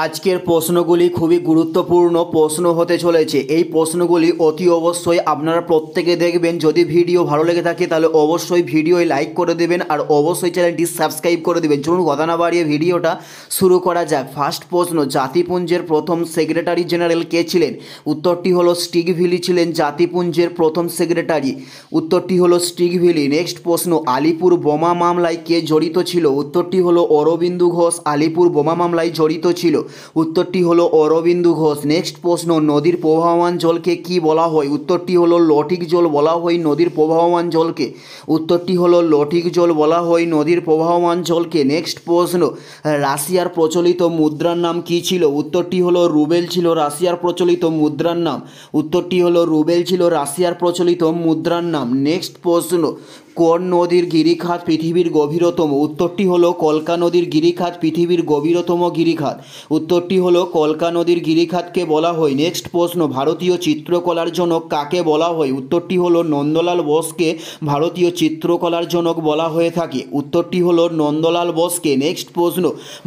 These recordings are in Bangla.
আজকের প্রশ্নগুলি খুবই গুরুত্বপূর্ণ প্রশ্ন হতে চলেছে। এই প্রশ্নগুলি অতি অবশ্যই আপনারা প্রত্যেকে দেখবেন। যদি ভিডিও ভালো লেগে থাকে তাহলে অবশ্যই ভিডিওয় লাইক করে দেবেন আর অবশ্যই চ্যানেলটি সাবস্ক্রাইব করে দেবেন। চলুন কথা না বাড়িয়ে ভিডিওটা শুরু করা যাক। ফার্স্ট প্রশ্ন, জাতিপুঞ্জের প্রথম সেক্রেটারি জেনারেল কে ছিলেন? উত্তরটি হলো স্টিগভিলি ছিলেন জাতিপুঞ্জের প্রথম সেক্রেটারি। উত্তরটি হলো স্টিগভিলি। নেক্সট প্রশ্ন, আলিপুর বোমা মামলায় কে জড়িত ছিল? উত্তরটি হলো অরবিন্দু ঘোষ আলিপুর বোমা মামলায় জড়িত ছিল। উত্তরটি হলো অরবিন্দু ঘোষ। নেক্সট প্রশ্ন, নদীর প্রবাহমান জলকে কি বলা হয়? উত্তরটি হলো লঠিক জল বলা হয় নদীর প্রবাহমান জলকে। উত্তরটি হলো লঠিক জল বলা হয় নদীর প্রবাহমান জলকে। নেক্সট প্রশ্ন, রাশিয়ার প্রচলিত মুদ্রার নাম কি ছিল? উত্তরটি হলো রুবেল ছিল রাশিয়ার প্রচলিত মুদ্রার নাম। উত্তরটি হলো রুবেল ছিল রাশিয়ার প্রচলিত মুদ্রার নাম। নেক্সট প্রশ্ন, কোন নদীর গিরিখাত পৃথিবীর গভীরতম? উত্তরটি হলো কলকা নদীর গিরিখাত পৃথিবীর গভীরতম গিরিখাত। উত্তরটি হলো কলকা নদীর গিরিখাতকে বলা হয়। নেক্সট প্রশ্ন, ভারতীয় চিত্রকলার জনক কাকে বলা হয়? উত্তরটি হলো নন্দলাল বোসকে ভারতীয় চিত্রকলার জনক বলা হয়ে থাকে। উত্তরটি হলো নন্দলাল বোসকে। নেক্সট প্রশ্ন,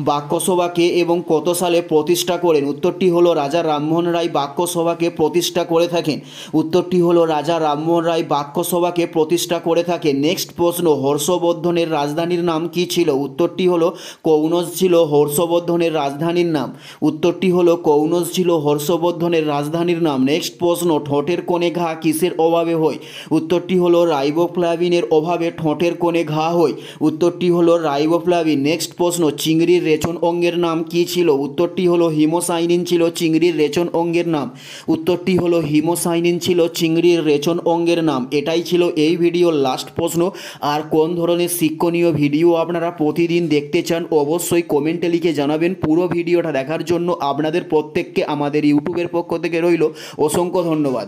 বাক্যসভাকে এবং কত সালে প্রতিষ্ঠা করেন? উত্তরটি হলো রাজা রামমোহন রায় বাক্যসভাকে প্রতিষ্ঠা করে থাকেন। উত্তরটি হলো রাজা রামমোহন রায় বাক্যসভাকে প্রতিষ্ঠা করে থাকেন। নেক্সট প্রশ্ন, হর্ষবর্ধনের রাজধানীর নাম কি ছিল? উত্তরটি হলো কনৌজ ছিল হর্ষবর্ধনের রাজধানীর নাম। উত্তরটি হলো কনৌজ ছিল হর্ষবর্ধনের রাজধানীর নাম। নেক্সট প্রশ্ন, ঠোঁটের কোণে ঘা কিসের অভাবে হয়? উত্তরটি হলো রাইবোফ্লাভিনের অভাবে ঠোঁটের কোণে ঘা হয়। উত্তরটি হলো রাইবোফ্লাভিন। নেক্সট প্রশ্ন, চিংড়ির রেচন অঙ্গের নাম কি ছিল? উত্তরটি হলো হিমোসাইনিন ছিল চিংড়ির রেচন অঙ্গের নাম। উত্তরটি হলো হিমোসাইনিন ছিল চিংড়ির রেচন অঙ্গের নাম। এটাই ছিল এই ভিডিওর লাস্ট প্রশ্ন। আর কোন ধরনের শিক্ষণীয় ভিডিও আপনারা প্রতিদিন দেখতে চান অবশ্যই কমেন্টে লিখে জানাবেন। পুরো ভিডিওটা দেখার জন্য আপনাদের প্রত্যেককে আমাদের ইউটিউবের পক্ষ থেকে রইল অসংখ্য ধন্যবাদ।